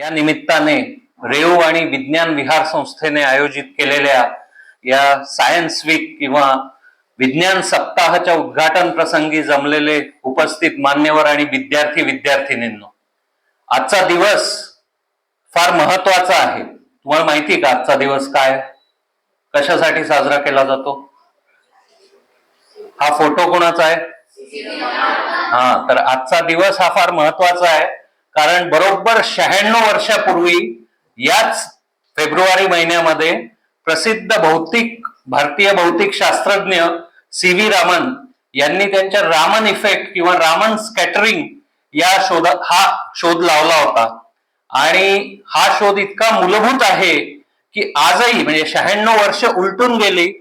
या निमित्ताने रेऊ आणि विज्ञान विहार संस्थेने आयोजित केलेल्या या सायन्स वीक किंवा विज्ञान सप्ताहाच्या उद्घाटन प्रसंगी जमलेले उपस्थित मान्यवर आणि विद्यार्थिनींनो, आजचा दिवस फार महत्वाचा आहे. तुम्हाला माहिती आहे का आजचा दिवस काय, कशासाठी साजरा केला जातो? हा फोटो कोणाचा आहे? तर आजचा दिवस हा फार महत्वाचा आहे, कारण बरोबर 96 वर्षापूर्वी याच फेब्रुवारी महिन्यामध्ये प्रसिद्ध भारतीय भौतिक शास्त्रज्ञ सी.व्ही. रामन यांनी त्यांच्या रामन इफेक्ट किंवा रामन स्कॅटरिंग या हा शोध लावला होता. आणि हा शोध इतका मूलभूत आहे की आजही, म्हणजे 96 वर्ष उलटून गेली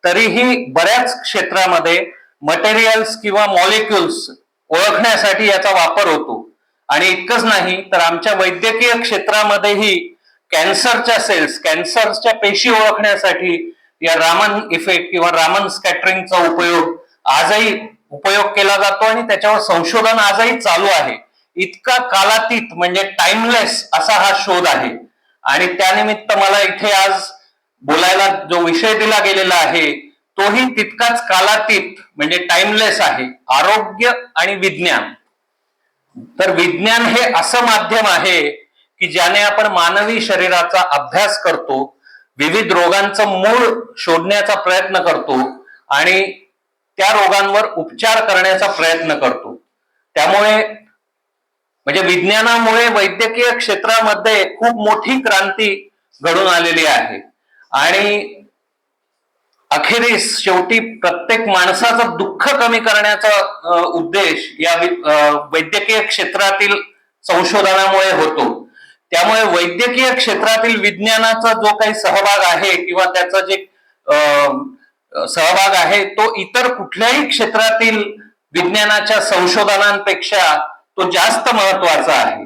तरीही बऱ्याच क्षेत्रामध्ये मटेरियल्स किंवा मॉलिक्युल्स ओळखण्यासाठी याचा वापर होतो. आणि इतकंच नाही तर आमच्या वैद्यकीय क्षेत्रामध्येही कॅन्सरच्या पेशी ओळखण्यासाठी या रामन इफेक्ट किंवा रामन स्कॅटरिंगचा उपयोग केला जातो आणि त्याच्यावर संशोधन आजही चालू आहे. इतका कालातीत म्हणजे टाइमलेस असा हा शोध आहे. आणि त्यानिमित्त मला इथे आज बोलायला जो विषय दिला गेलेला आहे तोही तितकाच कालातीत म्हणजे टाइमलेस आहे, आरोग्य आणि विज्ञान. तर विज्ञान हे असं माध्यम आहे की ज्याने आपण मानवी शरीराचा अभ्यास करतो, विविध रोगांचं मूळ शोधण्याचा प्रयत्न करतो आणि त्या रोगांवर उपचार करण्याचा प्रयत्न करतो. त्यामुळे म्हणजे विज्ञानामुळे वैद्यकीय क्षेत्रामध्ये खूप मोठी क्रांती घडून आलेली आहे. आणि अखेरीस शेवटी प्रत्येक माणसाचं दुःख कमी करण्याचा उद्देश या वैद्यकीय क्षेत्रातील संशोधनामुळे होतो. त्यामुळे वैद्यकीय क्षेत्रातील विज्ञानाचा जो काही सहभाग आहे किंवा त्याचा जे सहभाग आहे तो इतर कुठल्याही क्षेत्रातील विज्ञानाच्या संशोधनांपेक्षा तो जास्त महत्वाचा आहे.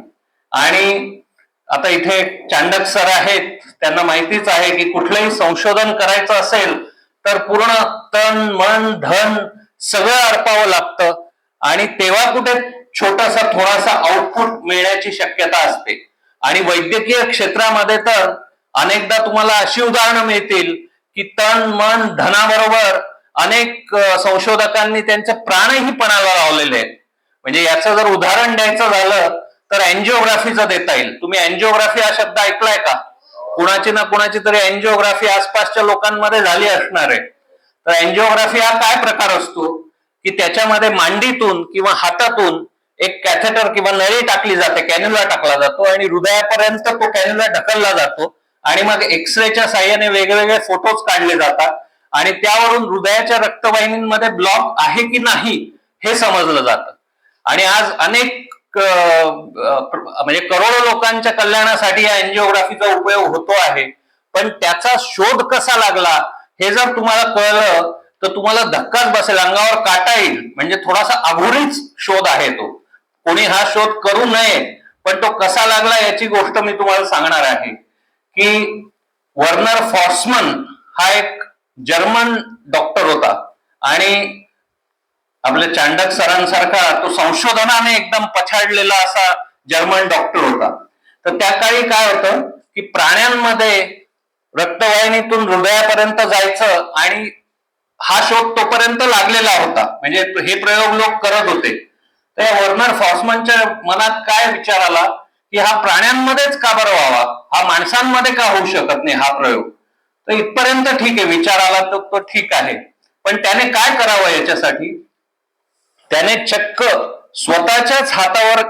आणि आता इथे चांडक सर आहेत, त्यांना माहितीच आहे की कुठलंही संशोधन करायचं असेल तर पूर्ण तन मन धन सगळं अर्पावं लागतं आणि तेव्हा कुठे थोडासा आउटपुट मिळण्याची शक्यता असते. आणि वैद्यकीय क्षेत्रामध्ये तर अनेकदा तुम्हाला अशी उदाहरणं मिळतील की तन मन धनाबरोबर अनेक संशोधकांनी त्यांचे प्राणही पणाला लावलेले आहेत. म्हणजे याचं जर उदाहरण द्यायचं झालं तर अँजिओग्राफीचं देता येईल. तुम्ही अँजिओग्राफी हा शब्द ऐकलाय का? कुणाची ना कुणाची तरी अँजिओग्राफी आसपासच्या लोकांमध्ये झाली असणार आहे. तर अँजिओग्राफी हा काय प्रकार असतो की त्याच्यामध्ये मांडीतून किंवा हातातून एक कॅथेटर किंवा नळी टाकली जाते, कॅन्युला टाकला जातो आणि हृदयापर्यंत तो कॅन्युला ढकलला जातो आणि मग एक्सरेच्या साह्याने वेगवेगळे फोटोज काढले जातात आणि त्यावरून हृदयाच्या रक्तवाहिनींमध्ये ब्लॉक आहे की नाही हे समजलं जातं. आणि आज अनेक म्हणजे करोडो लोकांच्या कल्याणासाठी या अँजिओग्राफीचा उपयोग होतो आहे. पण त्याचा शोध कसा लागला हे जर तुम्हाला कळलं तर तुम्हाला धक्काच बसेल, अंगावर काटा येईल. म्हणजे थोडासा अघोरीच शोध आहे तो. कोणी हा शोध करू नये, पण तो कसा लागला याची गोष्ट मी तुम्हाला सांगणार आहे. की वर्नर फॉर्समन हा एक जर्मन डॉक्टर होता आणि आपल्या चांडक सरांसारखा तो संशोधनाने एकदम पछाडलेला असा जर्मन डॉक्टर होता. तर त्या काळी काय होतं की प्राण्यांमध्ये रक्तवाहिनीतून हृदयापर्यंत जायचं आणि हा शोध तोपर्यंत लागलेला होता. म्हणजे हे प्रयोग लोक करत होते. तर या वर्नर फॉर्समनच्या मनात काय विचार आला की हा प्राण्यांमध्येच का बरं व्हावा, हा माणसांमध्ये का होऊ शकत नाही हा प्रयोग. तर इथपर्यंत ठीक आहे, विचार आला तर तो ठीक आहे. पण त्याने काय करावं याच्यासाठी, त्याने चक्क स्वतःच्याच हातावर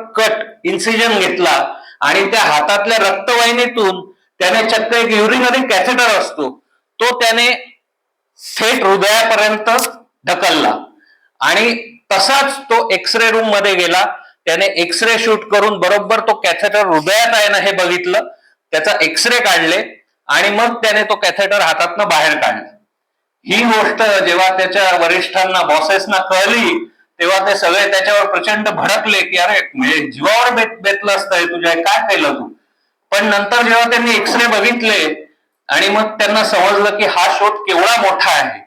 इन्सिजन घेतला आणि त्या हातातल्या रक्तवाहिनीतून त्याने चक्क एक युरिनरी कॅथेटर असतो तो त्याने थेट हृदयापर्यंत ढकलला आणि तसाच तो एक्सरे रूम मध्ये गेला. त्याने एक्सरे शूट करून बरोबर तो कॅथेटर हृदयात आहे ना हे बघितलं, त्याचा एक्सरे काढले आणि मग त्याने तो कॅथेटर हातातनं बाहेर काढला. ही गोष्ट जेव्हा त्याच्या वरिष्ठांना बॉसेसना कळली तेव्हा ते सगळे त्याच्यावर प्रचंड भडकले की अरे म्हणजे जीवावर बेतलं असतंय तुझ्या, काय केलं तू. पण नंतर जेव्हा त्यांनी एक्सरे बघितले आणि मग त्यांना समजलं की हा शोध केवढा मोठा आहे,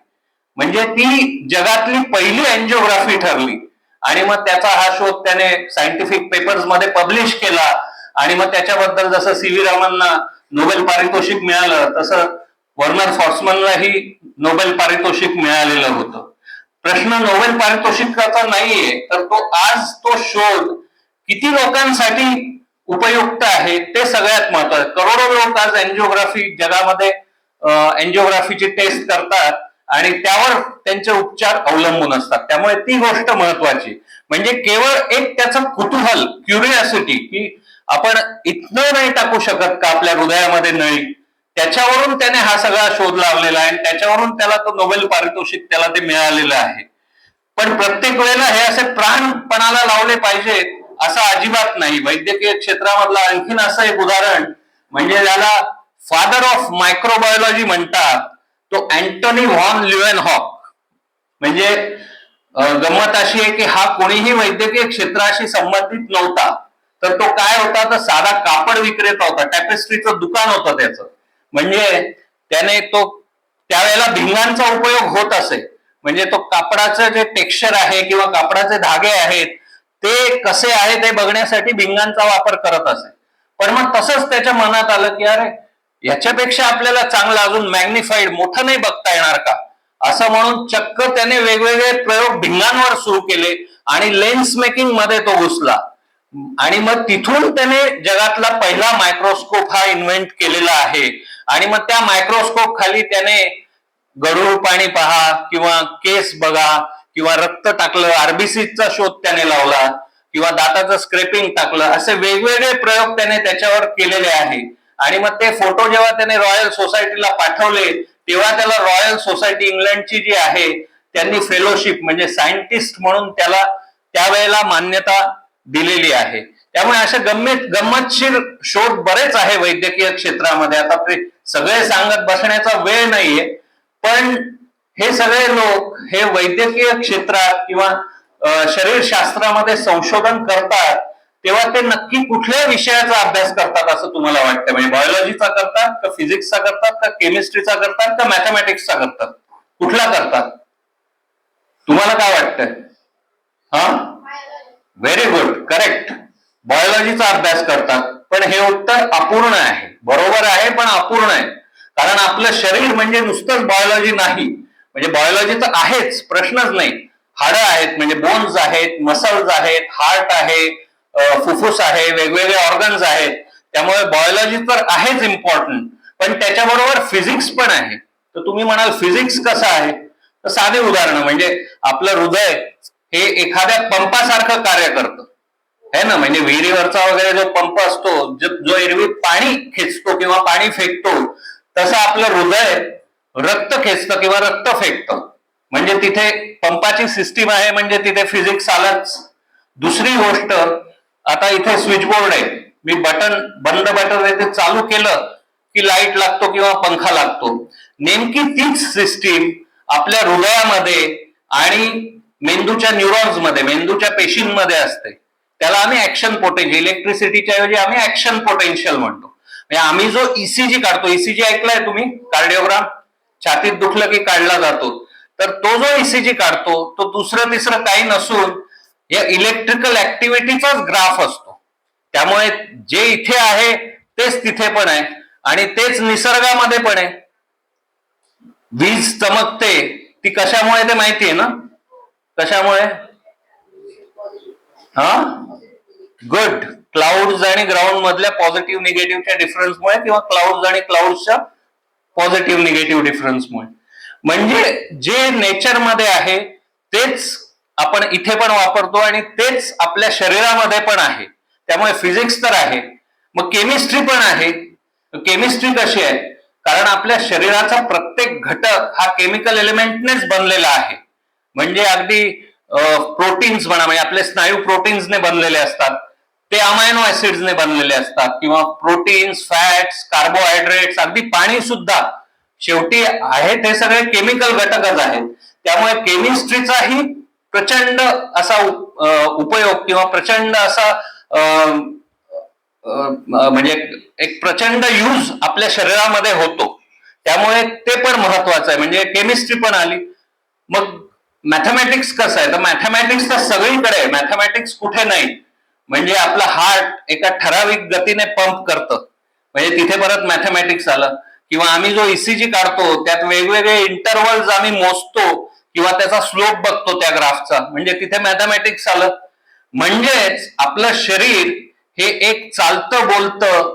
म्हणजे ती जगातली पहिली अँजिओग्राफी ठरली. आणि मग त्याचा हा शोध त्याने सायंटिफिक पेपर्स मध्ये पब्लिश केला आणि मग त्याच्याबद्दल जसं सी.व्ही. रामनना नोबेल पारितोषिक मिळालं तसं वर्नर फॉर्समनलाही नोबेल पारितोषिक मिळालेलं होतं. प्रश्न नोबेल पारितोषिकाचा नाहीये, तर तो शोध किती लोकांसाठी उपयुक्त आहे ते सगळ्यात महत्वाचं. करोडो लोक आज एन्जिओग्राफी जगामध्ये एन्जिओग्राफीची टेस्ट करतात आणि त्यावर त्यांचे उपचार अवलंबून असतात. त्यामुळे ती गोष्ट महत्वाची. म्हणजे केवळ एक त्याचं कुतूहल, क्युरिओसिटी, की आपण इथनं नाही टाकू शकत का आपल्या हृदयामध्ये नळी, त्याच्यावरून त्याने हा सगळा शोध लावलेला आहे आणि त्याच्यावरून त्याला तो नोबेल पारितोषिक त्याला ते मिळालेलं आहे. पण प्रत्येक वेळेला हे असे प्राणपणाला लावले पाहिजेत असं अजिबात नाही. वैद्यकीय क्षेत्रामधलं आणखीन असं एक उदाहरण म्हणजे ज्याला फादर ऑफ मायक्रोबायोलॉजी म्हणतात, तो अँटोनी व्हॉन ल्युएनहॉक. म्हणजे गंमत अशी आहे की हा कोणीही वैद्यकीय क्षेत्राशी संबंधित नव्हता, तर तो काय होता, तर साधा कापड विक्रेता होता, टॅपेस्ट्रीचं दुकान होतं त्याचं. म्हणजे त्याने त्यावेळेला भिंगांचा उपयोग होत असे. म्हणजे तो कापडाचं जे टेक्स्चर आहे किंवा कापडाचे धागे आहेत ते कसे आहेत हे बघण्यासाठी भिंगांचा वापर करत असे. पण मग तसंच त्याच्या मनात आलं की अरे याच्यापेक्षा आपल्याला चांगलं अजून मॅग्निफाईड मोठं नाही बघता येणार का, असं म्हणून चक्क त्याने वेगवेगळे प्रयोग भिंगांवर सुरू केले आणि लेन्स मेकिंग मध्ये तो घुसला. आणि मग तिथून त्याने जगातला पहिला मायक्रोस्कोप हा इन्व्हेंट केलेला आहे. आणि मग त्या मायक्रोस्कोप खाली त्याने गढूळ पाणी पहा किंवा केस बघा किंवा रक्त टाकलं, आरबीसीचा शोध त्याने लावला किंवा दाताचं स्क्रेपिंग टाकलं, असे वेगवेगळे प्रयोग त्याने त्याच्यावर केलेले आहे. आणि मग ते फोटो जेव्हा त्याने रॉयल सोसायटीला पाठवले तेव्हा त्याला रॉयल सोसायटी इंग्लंडची जी आहे त्यांनी फेलोशिप म्हणजे सायंटिस्ट म्हणून त्याला त्यावेळेला मान्यता दिलेली आहे. त्यामुळे असे गंमतशीर शोध बरेच आहे वैद्यकीय क्षेत्रामध्ये. आता ते सगळे सांगत बसण्याचा वेळ नाहीये, पण हे सगळे लोक हे वैद्यकीय क्षेत्रात किंवा शरीरशास्त्रामध्ये संशोधन करतात तेव्हा ते नक्की कुठल्या विषयाचा अभ्यास करतात असं तुम्हाला वाटतं? म्हणजे बायोलॉजीचा करतात का, फिजिक्सचा करतात का, केमिस्ट्रीचा करतात का, मॅथमॅटिक्सचा करतात? कुठला करतात तुम्हाला काय वाटतं? हा, व्हेरी गुड, करेक्ट, बायोलॉजीचा अभ्यास करतात. पण हे उत्तर अपूर्ण आहे. बरोबर आहे पण अपूर्ण आहे. कारण आपलं शरीर म्हणजे नुसतंच बायोलॉजी नाही. म्हणजे बायोलॉजी तर आहेच, प्रश्नच नाही. हाडं आहेत म्हणजे बोन्स आहेत, मसल्स आहेत, हार्ट आहे, फुफ्फुस आहे, वेगवेगळे ऑर्गन्स आहेत. त्यामुळे बायोलॉजी तर आहेच इम्पॉर्टंट, पण त्याच्याबरोबर फिजिक्स पण आहे. तर तुम्ही म्हणाल फिजिक्स कसं आहे, तर साधे उदाहरण म्हणजे आपलं हृदय हे एखाद्या पंपासारखं कार्य करतं है ना. म्हणजे विहिरीवरचा वगैरे जो पंप असतो, जो एरवी पाणी खेचतो किंवा पाणी फेकतो, तसं आपलं हृदय रक्त खेचतं किंवा रक्त फेकतं. म्हणजे तिथे पंपाची सिस्टीम आहे, म्हणजे तिथे फिजिक्स आलंच. दुसरी गोष्ट, आता इथे स्विचबोर्ड आहे, मी बंद बटन इथे चालू केलं की लाईट लागतो किंवा पंखा लागतो. नेमकी तीच सिस्टीम आपल्या हृदयामध्ये आणि मेंदूच्या न्यूरॉन्स मध्ये, मेंदूच्या पेशींमध्ये असते. त्याला आम्ही ऍक्शन पोटेन्शियल, इलेक्ट्रिसिटीच्या ऐवजी आम्ही ऍक्शन पोटेन्शियल म्हणतो. म्हणजे आम्ही जो ईसीजी काढतो, ईसीजी ऐकलाय तुम्ही, कार्डिओग्राम, छातीत दुखलं की काढला जातो, तर तो जो ईसीजी काढतो तो दुसरं तिसरं काही नसून या इलेक्ट्रिकल ऍक्टिव्हिटीचाच ग्राफ असतो. त्यामुळे जे इथे आहे तेच तिथे पण आहे आणि तेच निसर्गामध्ये पण आहे. वीज चमकते ती कशामुळे ते माहितीये ना, कशामुळे? हा, गुड, क्लाउड्स आणि ग्राउंड मधल्या पॉझिटिव्ह निगेटिव्हच्या डिफरन्समुळे किंवा क्लाउड्स आणि क्लाउड्सच्या पॉझिटिव्ह निगेटिव्ह डिफरन्समुळे. म्हणजे जे नेचर मध्ये आहे तेच आपण इथे पण वापरतो आणि तेच आपल्या शरीरामध्ये पण आहे. त्यामुळे फिजिक्स तर आहे, मग केमिस्ट्री पण आहे. केमिस्ट्री कशी आहे? कारण आपल्या शरीराचा प्रत्येक घटक हा केमिकल एलिमेंटनेच बनलेला आहे. म्हणजे अगदी प्रोटीन्स म्हणा, म्हणजे आपले स्नायू प्रोटीन्सने बनलेले असतात, ते अमायनो ऍसिड्सने बनलेले असतात, किंवा प्रोटीन्स, फॅट्स, कार्बोहायड्रेट्स, अगदी पाणी सुद्धा शेवटी आहेत, हे सगळे केमिकल घटकच आहेत. त्यामुळे केमिस्ट्रीचाही प्रचंड असा उपयोग किंवा प्रचंड असा म्हणजे एक प्रचंड यूज आपल्या शरीरामध्ये होतो. त्यामुळे ते पण महत्वाचं आहे. म्हणजे केमिस्ट्री पण आली. मग मॅथमॅटिक्स कसं आहे? तर मॅथमॅटिक्स तर सगळीकडे आहे, मॅथमॅटिक्स कुठे नाही. म्हणजे आपलं हार्ट एका ठराविक गतीने पंप करतं, म्हणजे तिथे परत मॅथमॅटिक्स आलं. किंवा आम्ही जो ईसीजी काढतो त्यात वेगवेगळे इंटरव्हल्स आम्ही मोजतो किंवा त्याचा स्लोप बघतो त्या ग्राफचा, म्हणजे तिथे मॅथमॅटिक्स आलं. म्हणजेच आपलं शरीर हे एक चालतं बोलतं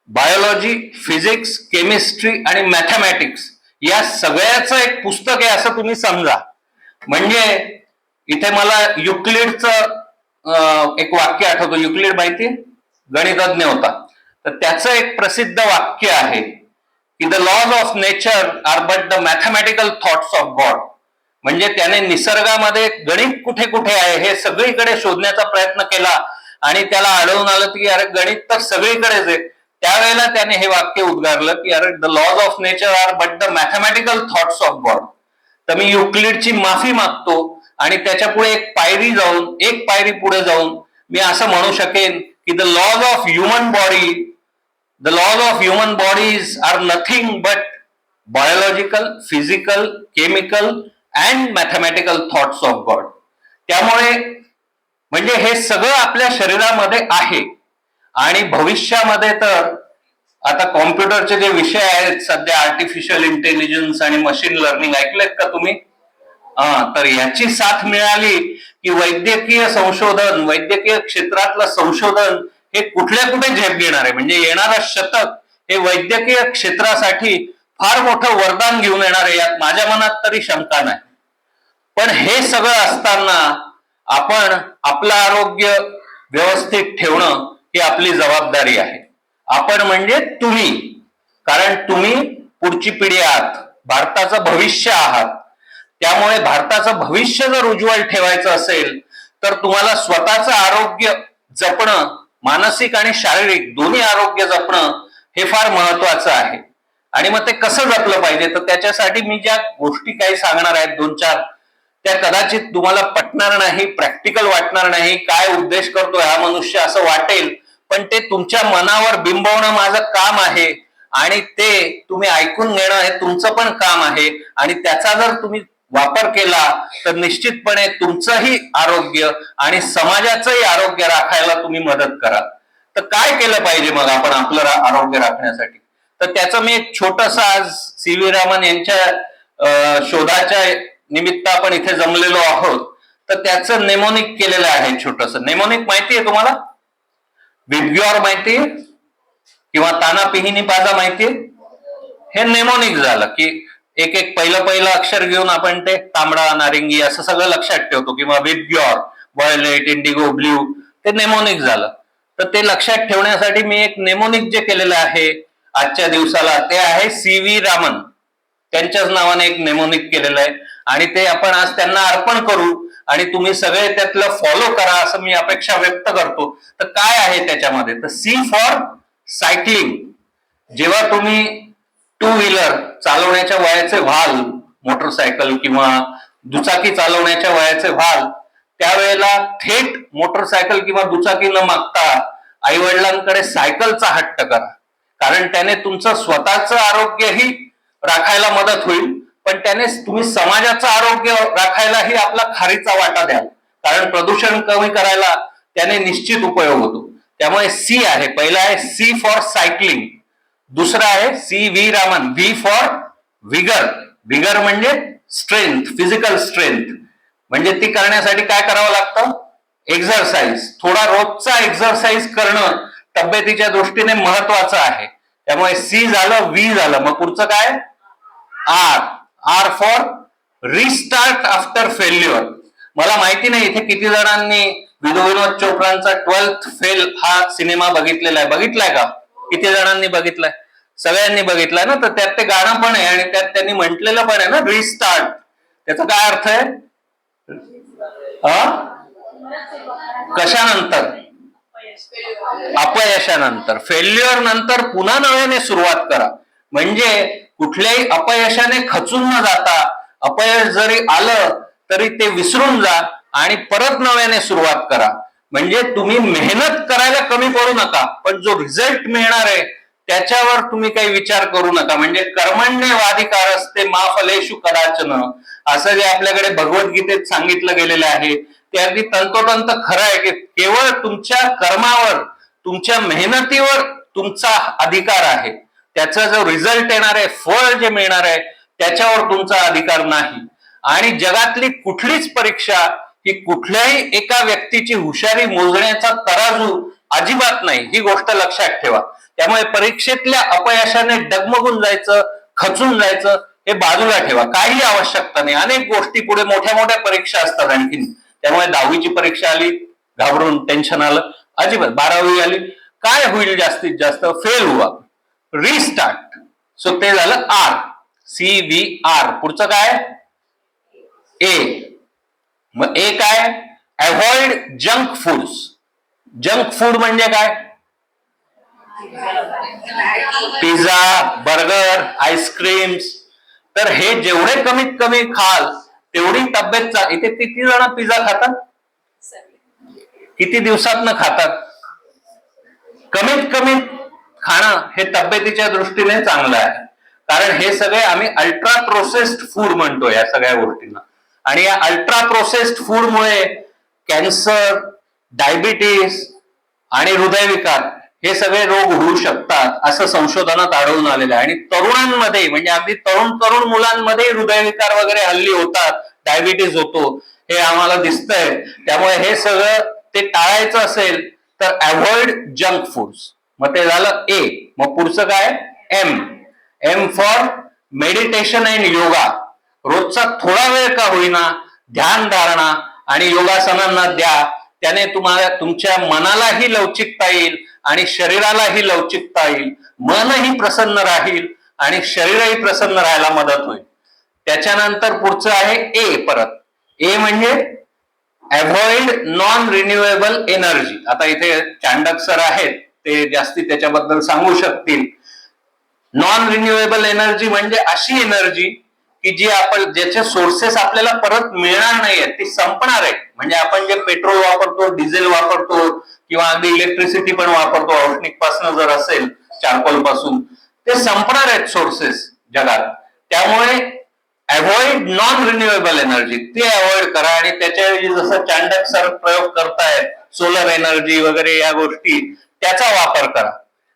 बायोलॉजी, फिजिक्स, केमिस्ट्री आणि मॅथमॅटिक्स या सगळ्याचं एक पुस्तक आहे असं तुम्ही समजा. म्हणजे इथे मला युक्लिडचं एक वाक्य आठवतं. युक्लिड माहिती, गणितज्ञ होता. तर त्याचं एक प्रसिद्ध वाक्य आहे की the laws of nature are but the mathematical thoughts of God. म्हणजे त्याने निसर्गामध्ये गणित कुठे कुठे आहे हे सगळीकडे शोधण्याचा प्रयत्न केला आणि त्याला आढळून आलं की अरे गणित तर सगळीकडेच आहे. त्यावेळेला त्याने हे वाक्य उद्गारलं की अरे the laws of nature are but the mathematical thoughts of God. तर मी युक्लिडची माफी मागतो आणि त्याच्या पुढे एक पायरी पुढे जाऊन मी असं म्हणू शकेन की the laws of human bodies are nothing but biological, physical, chemical and mathematical thoughts of God. त्यामुळे म्हणजे हे सगळं आपल्या शरीरामध्ये आहे. आणि भविष्यामध्ये तर आता कॉम्प्युटरचे जे विषय आहेत सध्या, आर्टिफिशियल इंटेलिजन्स आणि मशीन लर्निंग, ऐकलेत का तुम्ही? तर याची साथ मिळाली की वैद्यकीय संशोधन, वैद्यकीय क्षेत्रातलं संशोधन हे कुठे झेप घेणार आहे. म्हणजे येणारं शतक हे वैद्यकीय क्षेत्रासाठी फार मोठं वरदान घेऊन येणार आहे, यात माझ्या मनात तरी शंका नाही. पण हे सगळं असताना आपण आपलं आरोग्य व्यवस्थित ठेवणं ही आपली जबाबदारी आहे. आपण म्हणजे तुम्ही, कारण तुम्ही पुढची पिढी आहात, भारताचं भविष्य आहात. त्यामुळे भारताचं भविष्य जर उज्ज्वल ठेवायचं असेल तर तुम्हाला स्वतःचं आरोग्य जपणं, मानसिक आणि शारीरिक दोन्ही आरोग्य जपणं हे फार महत्वाचं आहे. आणि मग ते कसं जपलं पाहिजे, तर त्याच्यासाठी मी ज्या गोष्टी काही सांगणार आहेत 2-4, त्या कदाचित तुम्हाला पटणार नाही, प्रॅक्टिकल वाटणार नाही. काय उद्देश करतोय हा मनुष्य असं वाटेल, पण ते तुमच्या मनावर बिंबवणं माझं काम आहे आणि ते तुम्ही ऐकून घेणं हे तुमचं पण काम आहे. आणि त्याचा जर तुम्ही वापर केला तर निश्चितपणे तुमचंही आरोग्य आणि समाजाचंही आरोग्य राखायला तुम्ही मदत करा. तर काय केलं पाहिजे मग आपण आपलं आरोग्य राखण्यासाठी? तर त्याचं मी एक छोटंसं, आज सी.व्ही. रामन यांच्या शोधाच्या निमित्त आपण इथे जमलेलो आहोत, तर त्याचं नेमोनिक केलेलं आहे छोटंसं. नेमोनिक माहितीये तुम्हाला? विबग्योर माहितीये किंवा ताना पिहिनी पाजा माहितीये? हे नेमोनिक झालं की एक पहिलं अक्षर घेऊन आपण ते तांबडा, नारिंगी असं सगळं लक्षात ठेवतो, किंवा विबग्योर, व्हायोलेट, इंडिगो, ब्ल्यू, ते नेमोनिक झालं. तर ते लक्षात ठेवण्यासाठी मी एक नेमोनिक जे केलेलं आहे आजच्या दिवसाला, ते आहे सी.व्ही. रामन. त्यांच्याच नावाने एक नेमोनिक केलेलं आहे आणि ते आपण आज त्यांना अर्पण करू आणि तुम्ही सगळे त्यातलं फॉलो करा असं मी अपेक्षा व्यक्त करतो. तर काय आहे त्याच्यामध्ये, तर सी फॉर सायकलिंग. जेव्हा तुम्ही टू व्हीलर चालवण्याच्या वयाचे व्हाल, मोटरसायकल किंवा दुचाकी चालवण्याच्या वयाचे व्हाल, त्यावेळेला थेट मोटरसायकल किंवा दुचाकी न मागता आई वडिलांकडे सायकलचा हट्ट करा. कारण त्याने तुमचं स्वतःचं आरोग्यही राखायला मदत होईल, पण त्याने तुम्ही समाजाचं आरोग्य राखायलाही आपला खारीचा वाटा द्याल. कारण प्रदूषण कमी करायला त्याने निश्चित उपयोग होतो. त्यामुळे सी आहे, पहिला आहे सी फॉर सायकलिंग, दुसरा आहे C V. Raman, V for vigour. Vigour म्हणजे स्ट्रेंथ, फिजिकल स्ट्रेंथ. म्हणजे ती करण्यासाठी काय करावं लागतं? एक्झरसाइज. थोडा रोजचा एक्झरसाइज करणं तब्येतीच्या दृष्टीने महत्वाचं आहे. त्यामुळे सी झालं, व्ही झालं, मग पुढचं काय? R. R for restart after failure. मला माहिती नाही इथे किती जणांनी विनोद चोप्रांचा 12th फेल हा सिनेमा बघितलेला आहे. बघितलाय का? किती जणांनी बघितलाय? सगळ्यांनी बघितलाय ना. तर त्यात ते गाणं पण आहे आणि त्यात त्यांनी म्हटलेलं पण आहे ना, रिस्टार्ट. त्याचा काय अर्थ आहे? कशानंतर? अपयशानंतर, फेल्युअर नंतर पुन्हा नव्याने सुरुवात करा. म्हणजे कुठल्याही अपयशाने खचून न जाता, अपयश जरी आलं तरी ते विसरून जा आणि परत नव्याने सुरुवात करा. म्हणजे तुम्ही मेहनत करायला कमी पडू नका, पण जो रिझल्ट मिळणार आहे त्याच्यावर तुम्ही काही विचार करू नका. म्हणजे कर्मण्येवाधिकारस्ते मा फलेषु कदाचन, असं जे आपल्याकडे भगवद्गीतेत सांगितलं गेलेलं आहे ते अगदी तंतोतंत खरं आहे की केवळ तुमच्या कर्मावर, तुमच्या मेहनतीवर तुमचा अधिकार आहे. त्याचा जो रिझल्ट येणार आहे, फळ जे मिळणार आहे, त्याच्यावर तुमचा अधिकार नाही. आणि जगातली कुठलीच परीक्षा ही कुठल्याही एका व्यक्तीची हुशारी मोजण्याचा तराजू अजिबात नाही, ही गोष्ट लक्षात ठेवा. त्यामुळे परीक्षेतल्या अपयशाने डगमगून जायचं, खचून जायचं हे बाजूला ठेवा. काही आवश्यकता नाही. अनेक गोष्टी पुढे, मोठ्या मोठ्या परीक्षा असतात आणखीन. त्यामुळे 10वीची परीक्षा आली, घाबरून टेन्शन आलं, अजिबात. 12वी आली, काय होईल जास्तीत जास्त, फेल हुआ, रिस्टार्ट. सो ते झालं आर, CVR. पुढचं काय, ए. मग ए काय, avoid junk foods. Junk food म्हणजे काय, पिझ्झा, बर्गर, आईस्क्रीम्स. तर हे जेवढे कमीत कमी खाल तेवढी तब्येत. इथे किती जण पिझ्झा खातात, किती दिवसात खातात. कमीत कमी खाणं हे तब्येतीच्या दृष्टीने चांगलं आहे. कारण हे सगळे आम्ही अल्ट्रा प्रोसेस्ड फूड म्हणतो या सगळ्या गोष्टींना. आणि या अल्ट्रा प्रोसेस्ड फूडमुळे कॅन्सर, डायबिटीस आणि हृदयविकार हे सगळे रोग होऊ शकतात, असं संशोधनात आढळून आलेलं आहे. आणि तरुणांमध्ये, म्हणजे अगदी तरुण मुलांमध्ये हृदयविकार वगैरे हल्ली होतात, डायबिटीस होतो, हे आम्हाला दिसतंय. त्यामुळे हे सगळं ते टाळायचं असेल तर अवॉइड जंक फूड्स. मग ते झालं ए. मग पुढचं काय, M for meditation and yoga. रोजचा थोडा वेळ का होईना ध्यान धारणा आणि योगासनांना द्या. त्याने तुम्हाला, तुमच्या मनालाही लवचिकता येईल आणि शरीरालाही लवचिकता येईल. मनही प्रसन्न राहील आणि शरीरही प्रसन्न राहायला मदत होईल. त्याच्यानंतर पुढचं आहे ए. परत ए म्हणजे अवॉइड नॉन रिन्युएबल एनर्जी. आता इथे चांडक सर आहेत, ते जास्ती त्याच्याबद्दल सांगू शकतील. नॉन रिन्युएबल एनर्जी म्हणजे अशी एनर्जी की जी आपण, ज्याचे सोर्सेस आपल्याला परत मिळणार नाहीयेत, ती संपणार आहे. म्हणजे आपण जे पेट्रोल वापरतो, डिझेल वापरतो किंवा अगदी इलेक्ट्रिसिटी पण वापरतो, औष्णिक पासून जर असेल, चारकोल पासून, ते संपणार आहेत सोर्सेस जगात. त्यामुळे अवॉइड नॉन रिन्युएबल एनर्जी, ते अवॉइड करा. आणि त्याच्याऐवजी जसं चांडक सर प्रयोग करतायत, सोलर एनर्जी वगैरे या गोष्टी, त्याचा वापर करा.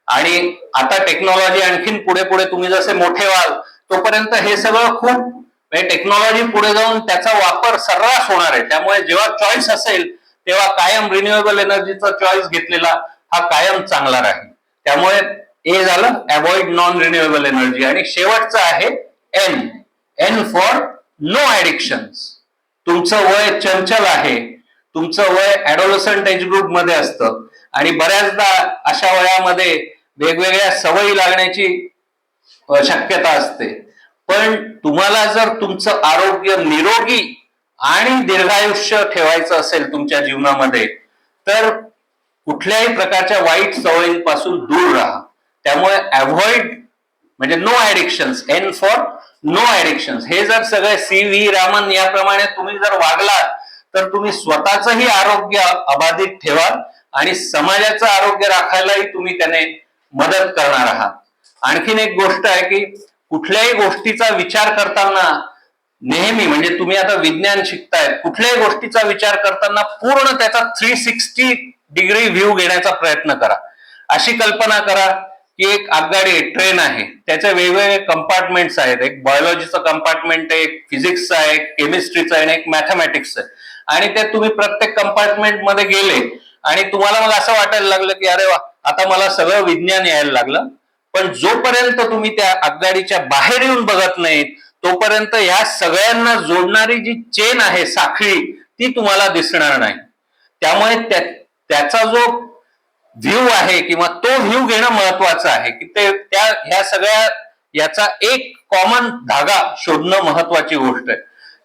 आणि आता टेक्नॉलॉजी आणखीन पुढे पुढे तुम्ही जसे मोठे व्हाल तोपर्यंत हे सगळं खूप, टेक्नॉलॉजी पुढे जाऊन त्याचा वापर सर्रास होणार आहे. त्यामुळे जेव्हा चॉईस असेल तेव्हा कायम रिन्युएबल एनर्जीचा चॉईस घेतलेला हा कायम चांगला राहील. त्यामुळे ए झालं अवॉइड नॉन रिन्युएबल एनर्जी. आणि शेवटचं आहे एन फॉर नो ऍडिक्शन्स. तुमचं वय चंचल आहे, तुमचं वय ऍडोलसंट एज ग्रुप मध्ये असतं आणि बऱ्याचदा अशा वयामध्ये वेगवेगळ्या सवयी लागण्याची शक्यता असते. पण तुम्हाला जर तुमचं आरोग्य निरोगी आणि दीर्घायुष्य ठेवायचं असेल तुमच्या जीवनामध्ये, तर कुठल्याही प्रकारच्या वाईट सवयींपासून दूर राहा. त्यामुळे अवॉइड म्हणजे नो ऍडिक्शन्स, एन फॉर नो ऍडिक्शन्स. हे जर सगळे CV रामन याप्रमाणे तुम्ही जर वागलात तर तुम्ही स्वतःचंही आरोग्य अबाधित ठेवाल आणि समाजाचं आरोग्य राखायलाही तुम्ही त्याने मदत करणार आहात. आणखीन एक गोष्ट आहे की कुठल्याही गोष्टीचा विचार करताना नेहमी, म्हणजे तुम्ही आता विज्ञान शिकताय, कुठल्याही गोष्टीचा विचार करताना पूर्ण त्याचा 360 डिग्री व्ह्यू घेण्याचा प्रयत्न करा. अशी कल्पना करा की एक आगगाडी, ट्रेन आहे, त्याचे वेगवेगळे कंपार्टमेंट्स आहेत. एक बायोलॉजीचं कंपार्टमेंट आहे, एक फिजिक्सचं आहे, एक केमिस्ट्रीचं आहे आणि एक मॅथमॅटिक्सचं आहे. आणि ते तुम्ही प्रत्येक कंपार्टमेंट मध्ये गेले आणि तुम्हाला मग असं वाटायला लागलं की अरे वा, आता मला सगळं विज्ञान यायला लागलं. पण जोपर्यंत तुम्ही त्या आगगाडीच्या बाहेर येऊन बघत नाहीत तोपर्यंत ह्या सगळ्यांना जोडणारी जी चेन आहे, साखळी, ती तुम्हाला दिसणार नाही. त्यामुळे त्याचा जो व्ह्यू आहे किंवा तो व्ह्यू घेणं महत्वाचं आहे की ह्या सगळ्या याचा एक कॉमन धागा शोधणं महत्वाची गोष्ट आहे.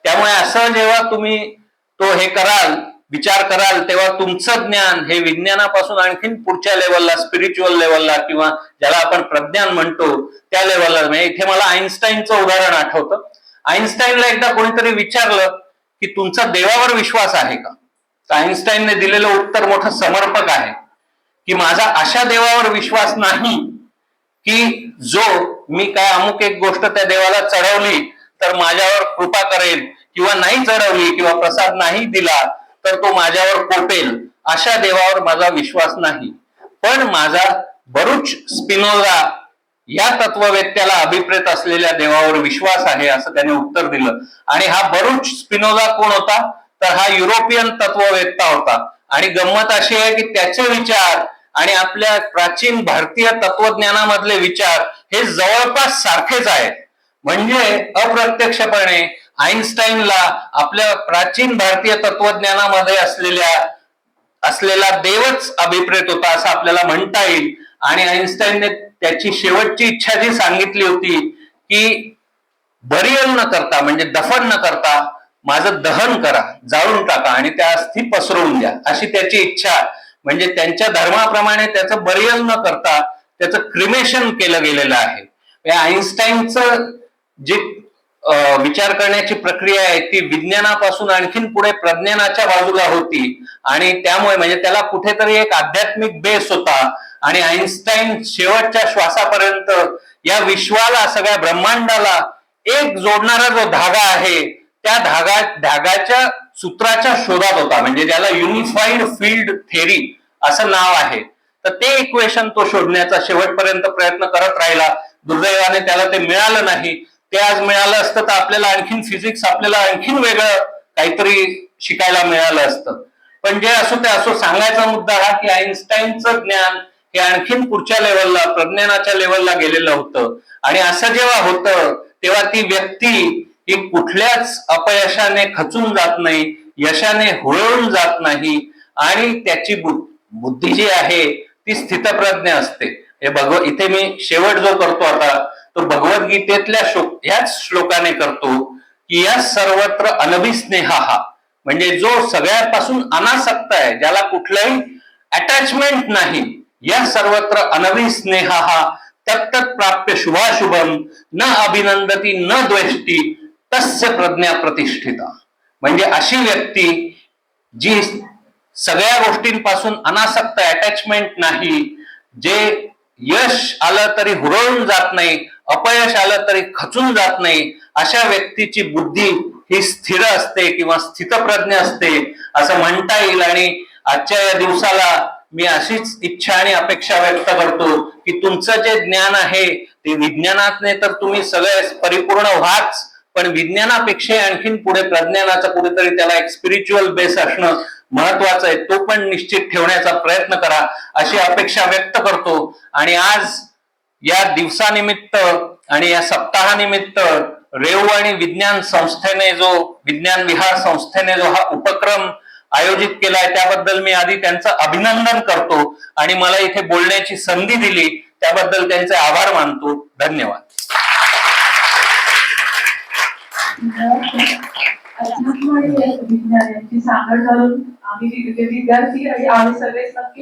त्यामुळे असं जेव्हा तुम्ही तो हे कराल, विचार कराल, तेव्हा तुमचं ज्ञान हे विज्ञानापासून आणखीन पुढच्या लेवलला, स्पिरिच्युअल लेवलला किंवा ज्याला आपण प्रज्ञान म्हणतो त्या लेवलला. म्हणजे इथे मला आईन्स्टाईनचं उदाहरण आठवतं. आईन्स्टाईनला एकदा कोणीतरी विचारलं की तुमचा देवावर विश्वास आहे का? तर आईन्स्टाईनने दिलेलं उत्तर मोठं समर्पक आहे की माझा अशा देवावर विश्वास नाही की जो मी काय अमुक एक गोष्ट त्या देवाला चढवली तर माझ्यावर कृपा करेल, किंवा नाही चढवली किंवा प्रसाद नाही दिला तर तो माझ्यावर कोपेल, अशा देवावर माझा विश्वास नाही. पण माझा बरुच स्पिनोझा या तत्ववेत्याला अभिप्रेत असलेल्या देवावर विश्वास आहे, असं त्याने उत्तर दिलं. आणि हा बरुच स्पिनोझा कोण होता? तर हा युरोपियन तत्ववेत्ता होता. आणि गंमत अशी आहे की त्याचे विचार आणि आपल्या प्राचीन भारतीय तत्वज्ञानामधले विचार हे जवळपास सारखेच आहेत. म्हणजे अप्रत्यक्षपणे आईन्स्टाईनला आपल्या प्राचीन भारतीय तत्वज्ञानामध्ये असलेला देवच अभिप्रेत होता असं आपल्याला म्हणता येईल. आणि आईन्स्टाईनने त्याची शेवटची इच्छा जी सांगितली होती की बरियल न करता म्हणजे दफन न करता माझं दहन करा, जाळून टाका आणि त्या अस्थी पसरवून द्या, अशी त्याची इच्छा. म्हणजे त्यांच्या धर्माप्रमाणे त्याचं बरियल न करता त्याचं क्रिमेशन केलं गेलेलं आहे. आईन्स्टाईनचं जे विचार करण्याची प्रक्रिया आहे ती विज्ञानापासून आणखीन पुढे प्रज्ञानाच्या बाजूला होती. आणि त्यामुळे म्हणजे त्याला कुठेतरी एक आध्यात्मिक बेस होता. आणि आईन्स्टाईन शेवटच्या श्वासापर्यंत या विश्वाला, सगळ्या ब्रह्मांडाला एक जोडणारा जो धागा आहे त्या धागाच्या सूत्राच्या शोधात होता. म्हणजे ज्याला युनिफाईड फील्ड थेरी असं नाव आहे. तर ते इक्वेशन तो शोधण्याचा शेवटपर्यंत प्रयत्न करत राहिला. दुर्दैवाने त्याला ते मिळालं नाही. ते आज मिळालं असतं तर आपल्याला आणखीन फिजिक्स, आपल्याला आणखीन वेगळं काहीतरी शिकायला मिळालं असतं. पण जे असो ते असो, सांगायचा मुद्दा हा की आईन्स्टाईनचं ज्ञान हे आणखीन पुढच्या लेवलला, प्रज्ञानाच्या लेवलला गेलेलं होतं. आणि असं जेव्हा होतं तेव्हा ती व्यक्ती ही कुठल्याच अपयशाने खचून जात नाही, यशाने हुरळून जात नाही. आणि त्याची बुद्धी जी आहे ती स्थितप्रज्ञ असते. हे इथे मी शेवट जो करतो आता तो भगवद्गीतेतल्या ह्याच श्लोकाने करतो की या सर्वत्र अनभिस्नेहा, म्हणजे जो सगळ्यापासून अनासक्त आहे, ज्याला कुठलंही अटॅचमेंट नाही, या सर्वत्र अनभिस्नेहा तत्तत् प्राप्य शुभाशुभम न अभिनंदती न द्वेष्टी तस्य प्रज्ञा प्रतिष्ठिता. म्हणजे अशी व्यक्ती जी सगळ्या गोष्टींपासून अनासक्त, अटॅचमेंट नाही, जे यश आलं तरी हुरळून जात नाही, अपयश आलं तरी खचून जात नाही, अशा व्यक्तीची बुद्धी ही स्थिर असते किंवा स्थितप्रज्ञ असते असं म्हणता येईल. आणि आजच्या या दिवसाला मी अशीच इच्छा आणि अपेक्षा व्यक्त करतो की तुमचं जे ज्ञान आहे ते विज्ञानातने तर तुम्ही सगळे परिपूर्ण व्हाच, पण विज्ञानापेक्षा आणखीन पुढे प्रज्ञानाचं कुठेतरी त्याला एक स्पिरिच्युअल बेस असणं महत्वाचं आहे. तो पण निश्चित ठेवण्याचा प्रयत्न करा अशी अपेक्षा व्यक्त करतो. आणि आज या दिवसानिमित्त आणि या सप्ताहानिमित्त रेऊ आणि विज्ञान संस्थेने विज्ञान विहार संस्थेने जो हा उपक्रम आयोजित केलाय त्याबद्दल मी आधी त्यांचं अभिनंदन करतो आणि मला इथे बोलण्याची संधी दिली त्याबद्दल त्यांचे आभार मानतो. धन्यवाद. विज्ञान यांची सांगड घालून आम्ही विद्यार्थी आणि आम्ही सगळे